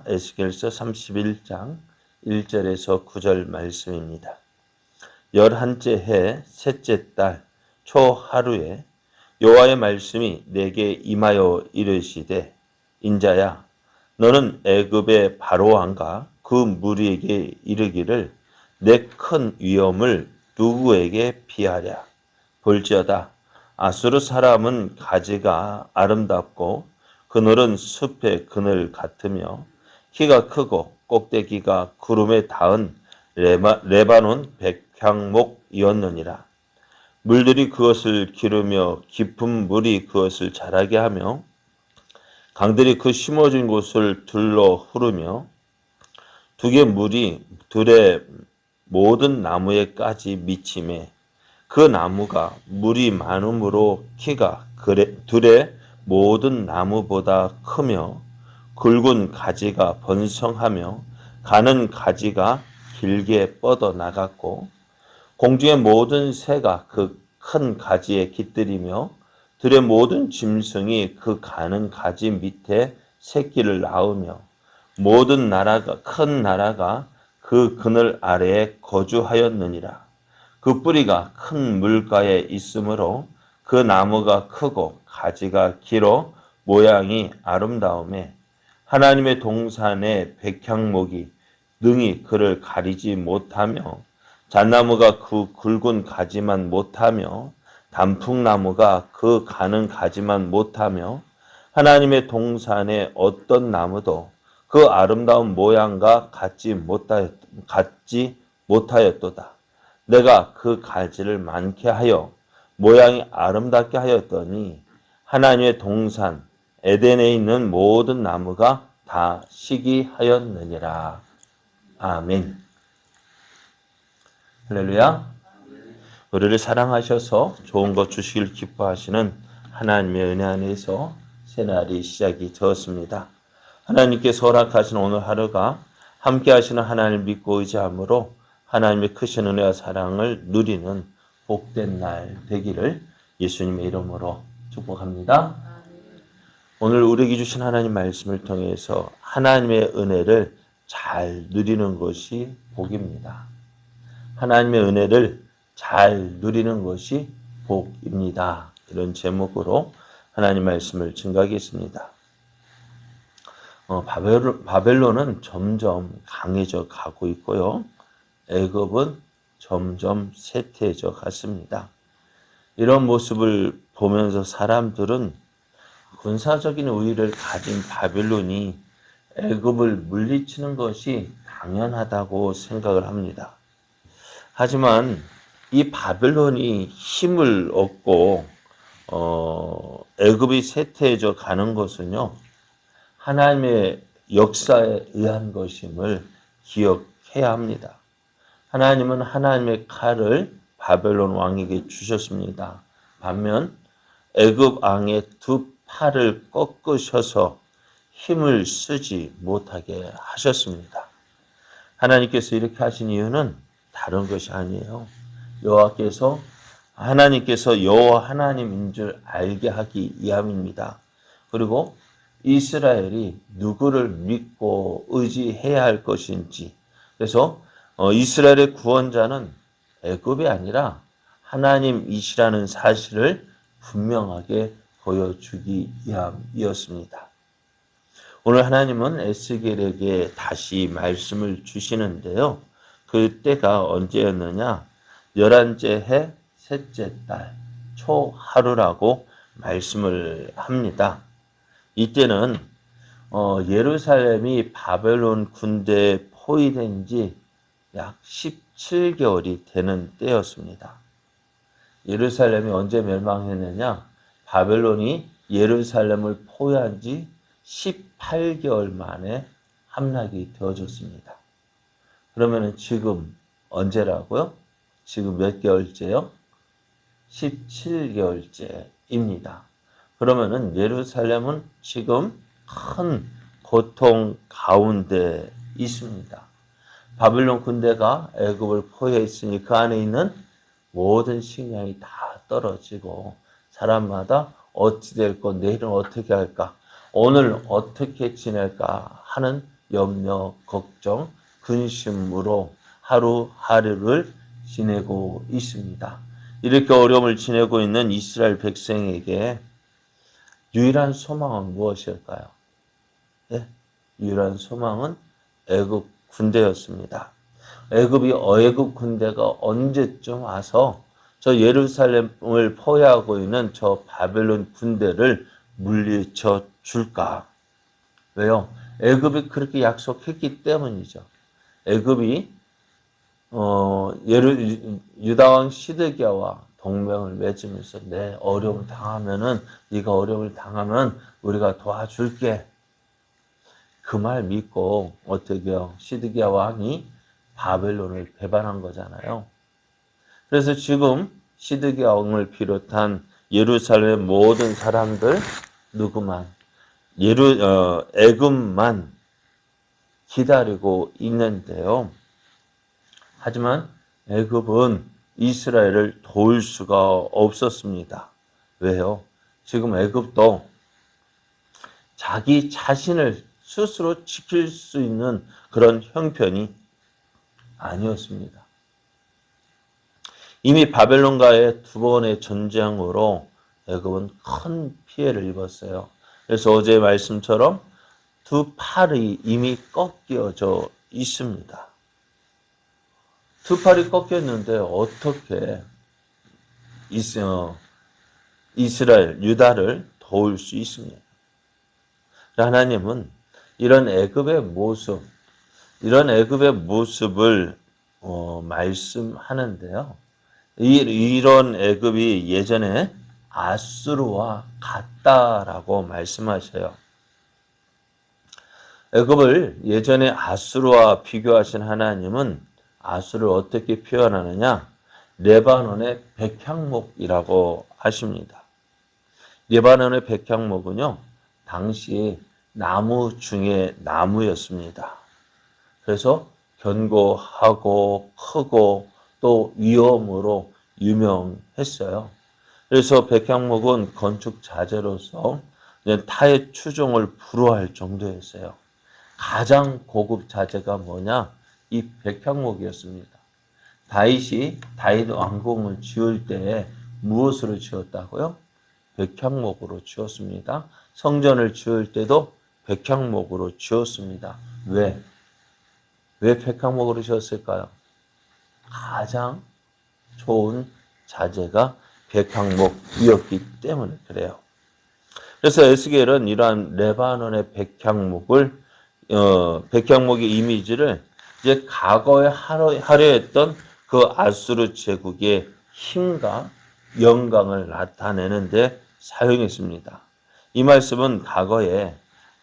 에스겔서 31장 1절에서 9절 말씀입니다. 11째 해 셋째 달 초하루에 여호와의 말씀이 내게 임하여 이르시되 인자야 너는 애굽의 바로왕과 그 무리에게 이르기를 내 큰 위엄을 누구에게 비하랴. 볼지어다 아수르 사람은 가지가 아름답고 그늘은 숲의 그늘 같으며 키가 크고 꼭대기가 구름에 닿은 레바논 백향목이었느니라. 물들이 그것을 기르며 깊은 물이 그것을 자라게 하며 강들이 그 심어진 곳을 둘러 흐르며 두개 물이 들의 모든 나무에까지 미치매 그 나무가 물이 많음으로 키가 들의 모든 나무보다 크며 굵은 가지가 번성하며 가는 가지가 길게 뻗어 나갔고 공중의 모든 새가 그 큰 가지에 깃들이며 들의 모든 짐승이 그 가는 가지 밑에 새끼를 낳으며 모든 나라가 큰 나라가 그 그늘 아래에 거주하였느니라. 그 뿌리가 큰 물가에 있으므로 그 나무가 크고 가지가 길어 모양이 아름다우매 하나님의 동산의 백향목이 능히 그를 가리지 못하며 잣나무가 그 굵은 가지만 못하며 단풍나무가 그 가는 가지만 못하며 하나님의 동산의 어떤 나무도 그 아름다운 모양과 같지 못하였도다. 내가 그 가지를 많게 하여 모양이 아름답게 하였더니 하나님의 동산 에덴에 있는 모든 나무가 다 시기하였느니라. 아멘. 할렐루야. 우리를 사랑하셔서 좋은 것 주시길 기뻐하시는 하나님의 은혜 안에서 새날이 시작이 되었습니다. 하나님께서 허락하신 오늘 하루가 함께 하시는 하나님을 믿고 의지함으로 하나님의 크신 은혜와 사랑을 누리는 복된 날 되기를 예수님의 이름으로 축복합니다. 오늘 우리에게 주신 하나님 말씀을 통해서 하나님의 은혜를 잘 누리는 것이 복입니다. 하나님의 은혜를 잘 누리는 것이 복입니다. 이런 제목으로 하나님 말씀을 증거하겠습니다. 바벨론은 점점 강해져 가고 있고요. 애굽은 점점 쇠퇴해져 갔습니다. 이런 모습을 보면서 사람들은 군사적인 우위를 가진 바벨론이 애굽을 물리치는 것이 당연하다고 생각을 합니다. 하지만 이 바벨론이 힘을 얻고 애굽이 쇠퇴해져 가는 것은요. 하나님의 역사에 의한 것임을 기억해야 합니다. 하나님은 하나님의 칼을 바벨론 왕에게 주셨습니다. 반면 애굽 왕의 두 팔을 꺾으셔서 힘을 쓰지 못하게 하셨습니다. 하나님께서 이렇게 하신 이유는 다른 것이 아니에요. 하나님께서 여호와 하나님인 줄 알게 하기 위함입니다. 그리고 이스라엘이 누구를 믿고 의지해야 할 것인지, 그래서 이스라엘의 구원자는 애굽이 아니라 하나님이시라는 사실을 분명하게 보여주기 위함이었습니다. 오늘 하나님은 에스겔에게 다시 말씀을 주시는데요. 그때가 언제였느냐? 11째 해 셋째 달 초하루라고 말씀을 합니다. 이때는 예루살렘이 바벨론 군대에 포위된 지 약 17개월이 되는 때였습니다. 예루살렘이 언제 멸망했느냐? 바벨론이 예루살렘을 포위한 지 18개월 만에 함락이 되어졌습니다. 그러면 지금 언제라고요? 지금 몇 개월째요? 17개월째입니다. 그러면은 예루살렘은 지금 큰 고통 가운데 있습니다. 바벨론 군대가 애굽을 포위했으니 그 안에 있는 모든 식량이 다 떨어지고 사람마다 어찌 될 것, 내일은 어떻게 할까, 오늘 어떻게 지낼까 하는 염려, 걱정, 근심으로 하루하루를 지내고 있습니다. 이렇게 어려움을 지내고 있는 이스라엘 백성에게 유일한 소망은 무엇일까요? 예? 유일한 소망은 애굽 군대였습니다. 애굽 군대가 언제쯤 와서 저 예루살렘을 포위하고 있는 저 바벨론 군대를 물리쳐 줄까? 왜요? 애굽이 그렇게 약속했기 때문이죠. 애굽이 유다 왕 시드기야와 동맹을 맺으면서 내 어려움을 당하면은 네가 어려움을 당하면 우리가 도와줄게. 그 말 믿고 어떻게요? 시드기야 왕이 바벨론을 배반한 거잖아요. 그래서 지금 시드기야 왕을 비롯한 예루살렘 모든 사람들 누구만 애굽만 기다리고 있는데요. 하지만 애굽은 이스라엘을 도울 수가 없었습니다. 왜요? 지금 애굽도 자기 자신을 스스로 지킬 수 있는 그런 형편이 아니었습니다. 이미 바벨론과의 두 번의 전쟁으로 애굽은 큰 피해를 입었어요. 그래서 어제 말씀처럼 두 팔이 이미 꺾여져 있습니다. 두 팔이 꺾였는데 어떻게 이스라엘, 유다를 도울 수 있습니까? 하나님은 이런 애굽의 모습을 말씀하는데요. 이런 애굽이 예전에 아수르와 같다라고 말씀하셔요. 애굽을 예전에 아수르와 비교하신 하나님은 아수르를 어떻게 표현하느냐? 레바논의 백향목이라고 하십니다. 레바논의 백향목은요, 당시 나무 중에 나무였습니다. 그래서 견고하고 크고 또 위험으로 유명했어요. 그래서 백향목은 건축 자재로서 타의 추종을 불허할 정도였어요. 가장 고급 자재가 뭐냐? 이 백향목이었습니다. 다윗 왕궁을 지을 때 무엇으로 지었다고요? 백향목으로 지었습니다. 성전을 지을 때도 백향목으로 지었습니다. 왜 백향목으로 지었을까요? 가장 좋은 자재가 백향목이었기 때문에 그래요. 그래서 에스겔은 이러한 레바논의 백향목의 이미지를 이제 과거에 하려 했던 그 아수르 제국의 힘과 영광을 나타내는데 사용했습니다. 이 말씀은 과거에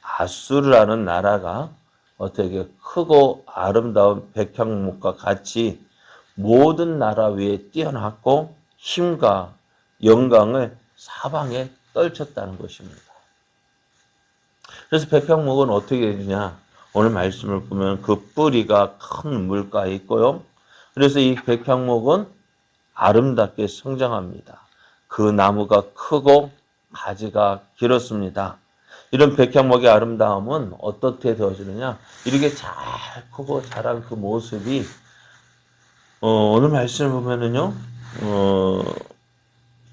아수르라는 나라가 어떻게 크고 아름다운 백향목과 같이 모든 나라 위에 뛰어났고 힘과 영광을 사방에 떨쳤다는 것입니다. 그래서 백향목은 어떻게 되느냐? 오늘 말씀을 보면 그 뿌리가 큰 물가에 있고요. 그래서 이 백향목은 아름답게 성장합니다. 그 나무가 크고 가지가 길었습니다. 이런 백향목의 아름다움은 어떻게 되어지느냐? 이렇게 잘 크고 자란 그 모습이 오늘 말씀을 보면은요.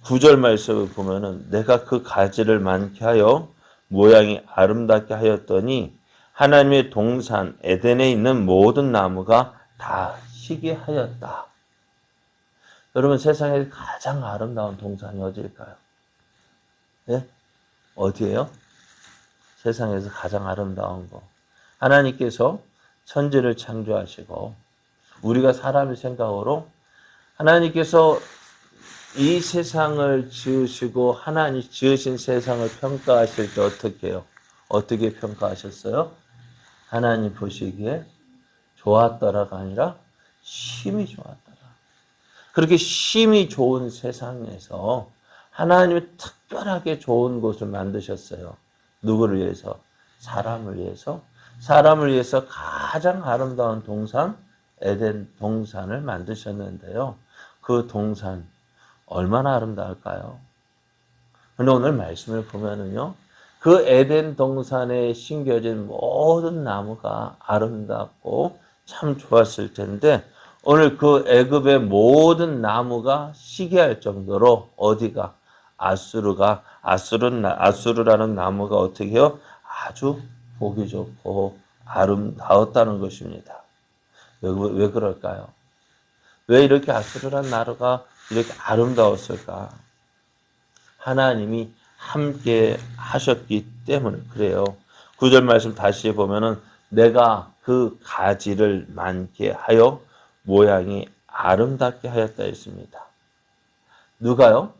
9절 말씀을 보면은 내가 그 가지를 많게 하여 모양이 아름답게 하였더니 하나님의 동산 에덴에 있는 모든 나무가 다 희귀하였다. 여러분 세상에 가장 아름다운 동산이 어디일까요? 예? 어디예요? 세상에서 가장 아름다운 거. 하나님께서 천지를 창조하시고 우리가 사람의 생각으로 하나님께서 이 세상을 지으시고 하나님 지으신 세상을 평가하실 때 어떻게 해요? 어떻게 평가하셨어요? 하나님 보시기에 좋았더라가 아니라 심히 좋았더라. 그렇게 심히 좋은 세상에서 하나님이 특별하게 좋은 곳을 만드셨어요. 누구를 위해서? 사람을 위해서. 사람을 위해서 가장 아름다운 동산, 에덴 동산을 만드셨는데요. 그 동산 얼마나 아름다울까요? 근데 오늘 말씀을 보면은요, 그 에덴 동산에 심겨진 모든 나무가 아름답고 참 좋았을 텐데 오늘 그 애굽의 모든 나무가 시기할 정도로 어디가 아수르라는 나무가 어떻게 해요? 아주 보기 좋고 아름다웠다는 것입니다. 왜 그럴까요? 왜 이렇게 아수르라는 나라가 이렇게 아름다웠을까? 하나님이 함께 하셨기 때문에 그래요. 9절 말씀 다시 보면은 내가 그 가지를 많게 하여 모양이 아름답게 하였다 했습니다. 누가요?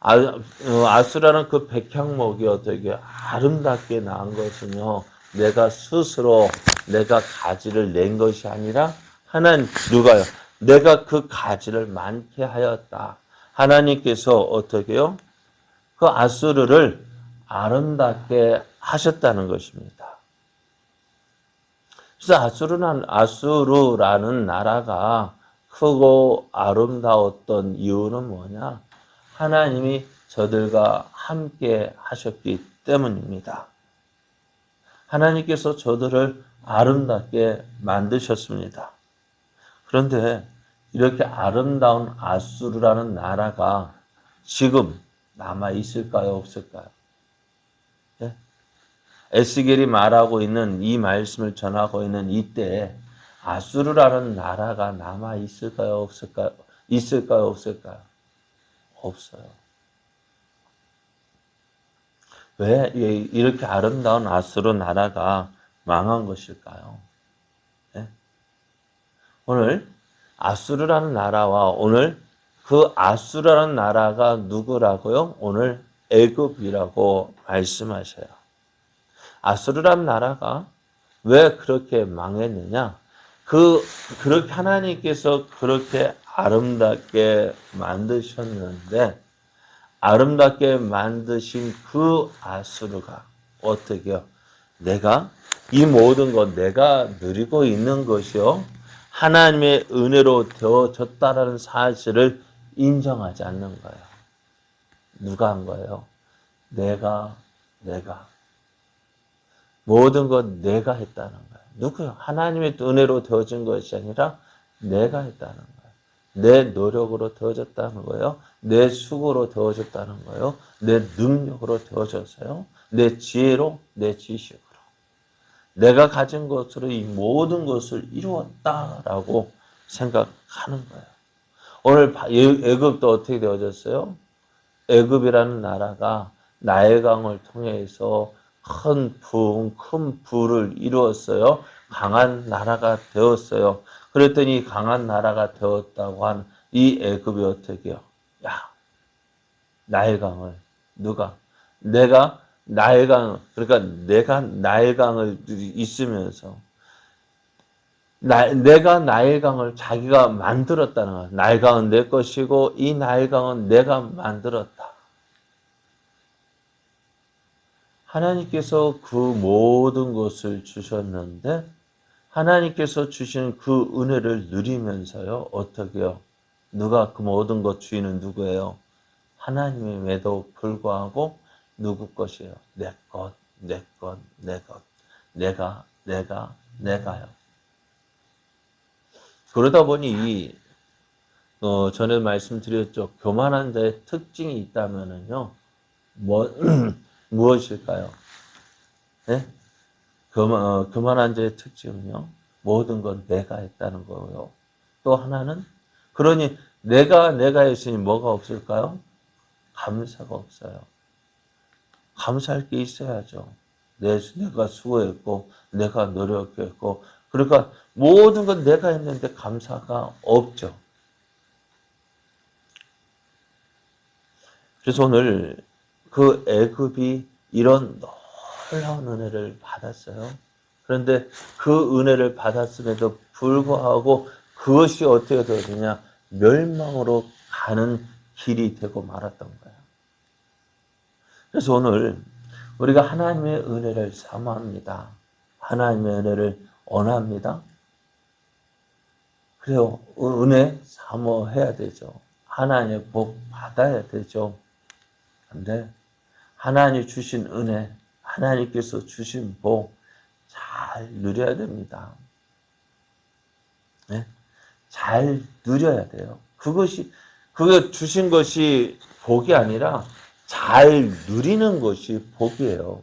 아수라는 그 백향목이 어떻게 아름답게 나은 것은요. 내가 스스로 내가 가지를 낸 것이 아니라 하나님 누가요? 내가 그 가지를 많게 하였다. 하나님께서 어떻게요? 그 아수르를 아름답게 하셨다는 것입니다. 그래서 아수르라는 나라가 크고 아름다웠던 이유는 뭐냐? 하나님이 저들과 함께 하셨기 때문입니다. 하나님께서 저들을 아름답게 만드셨습니다. 그런데 이렇게 아름다운 아수르라는 나라가 지금 남아 있을까요, 없을까요? 네? 에스겔이 말하고 있는 이 말씀을 전하고 있는 이때에 아수르라는 나라가 남아 있을까요, 없을까요? 있을까요, 없을까요? 없어요. 왜 이렇게 아름다운 아수르 나라가 망한 것일까요? 네? 오늘 아수르라는 나라와 오늘 그 아수르라는 나라가 누구라고요? 오늘 애굽이라고 말씀하셔요. 아수르라는 나라가 왜 그렇게 망했느냐? 그렇게 하나님께서 그렇게 아름답게 만드셨는데 아름답게 만드신 그 아수르가 어떻게요? 이 모든 것 내가 누리고 있는 것이요. 하나님의 은혜로 되어졌다라는 사실을 인정하지 않는 거예요. 누가 한 거예요? 내가. 모든 것 내가 했다는 거예요. 누구요? 하나님의 은혜로 되어진 것이 아니라 내가 했다는 거예요. 내 노력으로 되어졌다는 거예요. 내 수고로 되어졌다는 거예요. 내 능력으로 되어졌어요. 내 지혜로, 내 지식으로. 내가 가진 것으로 이 모든 것을 이루었다라고 생각하는 거예요. 오늘 애굽도 어떻게 되어졌어요? 애굽이라는 나라가 나일강을 통해서 큰 부를 이루었어요. 강한 나라가 되었어요. 그랬더니 강한 나라가 되었다고 한 이 애굽이 어떻게 해요? 야, 나일강을 누가? 그러니까 내가 나일강을 있으면서 내가 나일강을 자기가 만들었다는 거야. 나일강은 내 것이고 이 나일강은 내가 만들었다. 하나님께서 그 모든 것을 주셨는데 하나님께서 주신 그 은혜를 누리면서요. 어떻게요? 누가 그 모든 것 주인은 누구예요? 하나님임에도 불구하고 누구 것이에요? 내 것, 내 것, 내 것. 내가요. 그러다 보니 전에 말씀드렸죠. 교만한 자의 특징이 있다면은요. 무엇일까요? 네? 교만한 자의 특징은요. 모든 건 내가 했다는 거예요. 또 하나는 그러니 내가 했으니 뭐가 없을까요? 감사가 없어요. 감사할 게 있어야죠. 내가 수고했고 내가 노력했고 그러니까 모든 건 내가 했는데 감사가 없죠. 그래서 오늘 그 애굽이 이런 놀라운 은혜를 받았어요. 그런데 그 은혜를 받았음에도 불구하고 그것이 어떻게 되느냐 멸망으로 가는 길이 되고 말았던 거예요. 그래서 오늘 우리가 하나님의 은혜를 사모합니다. 하나님의 은혜를 원합니다. 그래요. 은혜 사모해야 되죠. 하나님의 복 받아야 되죠. 근데 하나님 주신 은혜, 하나님께서 주신 복 잘 누려야 됩니다. 네? 잘 누려야 돼요. 그게 주신 것이 복이 아니라 잘 누리는 것이 복이에요.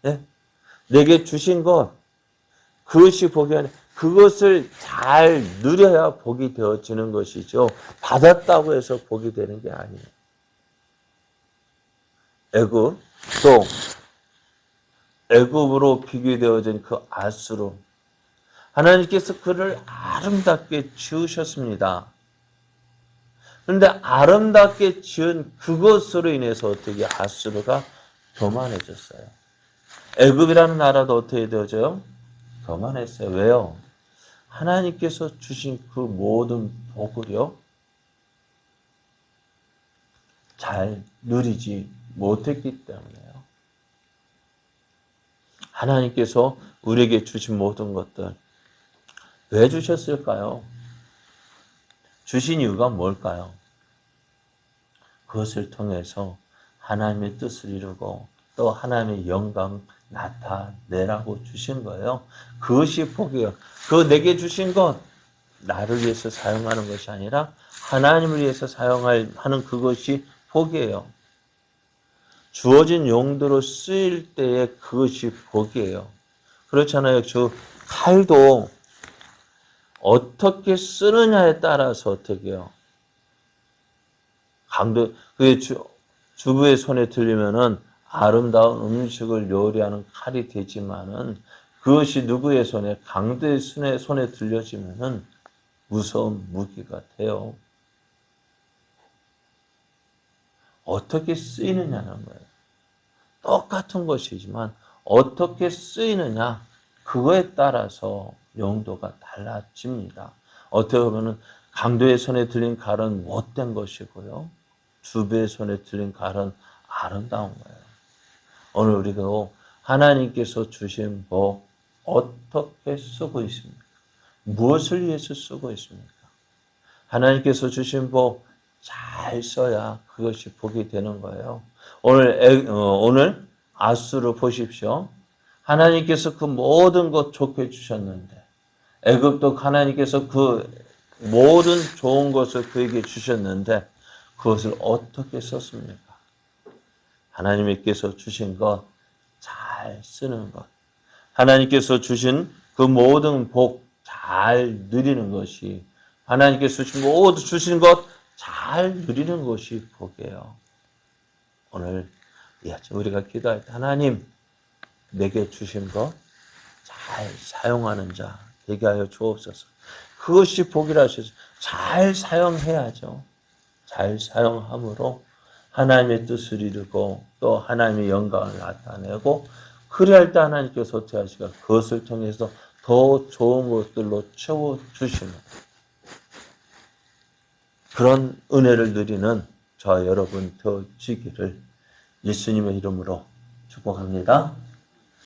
네? 내게 주신 것, 그것이 복이 아니라 그것을 잘 누려야 복이 되어지는 것이죠. 받았다고 해서 복이 되는 게 아니에요. 애굽, 또 애굽으로 비교되어진 그 아수르. 하나님께서 그를 아름답게 지으셨습니다. 그런데 아름답게 지은 그것으로 인해서 어떻게 아수르가 교만해졌어요. 애굽이라는 나라도 어떻게 되어져요? 교만했어요. 왜요? 하나님께서 주신 그 모든 복을요, 잘 누리지 못했기 때문에요. 하나님께서 우리에게 주신 모든 것들 왜 주셨을까요? 주신 이유가 뭘까요? 그것을 통해서 하나님의 뜻을 이루고 또 하나님의 영광 나타내라고 주신 거예요. 그것이 복이에요. 그 내게 주신 것 나를 위해서 사용하는 것이 아니라 하나님을 위해서 사용하는 그것이 복이에요. 주어진 용도로 쓰일 때에 그것이 복이에요. 그렇잖아요. 칼도 어떻게 쓰느냐에 따라서 어떻게 해요. 그게 주부의 손에 들리면은 아름다운 음식을 요리하는 칼이 되지만은 그것이 누구의 손에, 강도의 손에 들려지면은 무서운 무기가 돼요. 어떻게 쓰이느냐는 거예요. 똑같은 것이지만 어떻게 쓰이느냐, 그거에 따라서 용도가 달라집니다. 어떻게 보면 강도의 손에 들린 칼은 못된 것이고요. 주부의 손에 들린 칼은 아름다운 거예요. 오늘 우리가 하나님께서 주신 복 어떻게 쓰고 있습니까? 무엇을 위해서 쓰고 있습니까? 하나님께서 주신 복 잘 써야 그것이 복이 되는 거예요. 오늘 아수르 보십시오. 하나님께서 그 모든 것 좋게 주셨는데 애굽도 하나님께서 그 모든 좋은 것을 그에게 주셨는데 그것을 어떻게 썼습니까? 하나님께서 주신 것 잘 쓰는 것, 하나님께서 주신 그 모든 복 잘 누리는 것이, 하나님께서 주신 것 잘 누리는 것이 복이에요. 오늘 우리가 기도할 때 하나님 내게 주신 것 잘 사용하는 자 되게 하여 주옵소서. 그것이 복이라 하셔서 잘 사용해야죠. 잘 사용함으로 하나님의 뜻을 이루고 또 하나님의 영광을 나타내고, 그래야 할 때 하나님께서 어떻게 하실까? 그것을 통해서 더 좋은 것들로 채워주시는 그런 은혜를 누리는 저와 여러분 되어지기를 예수님의 이름으로 축복합니다.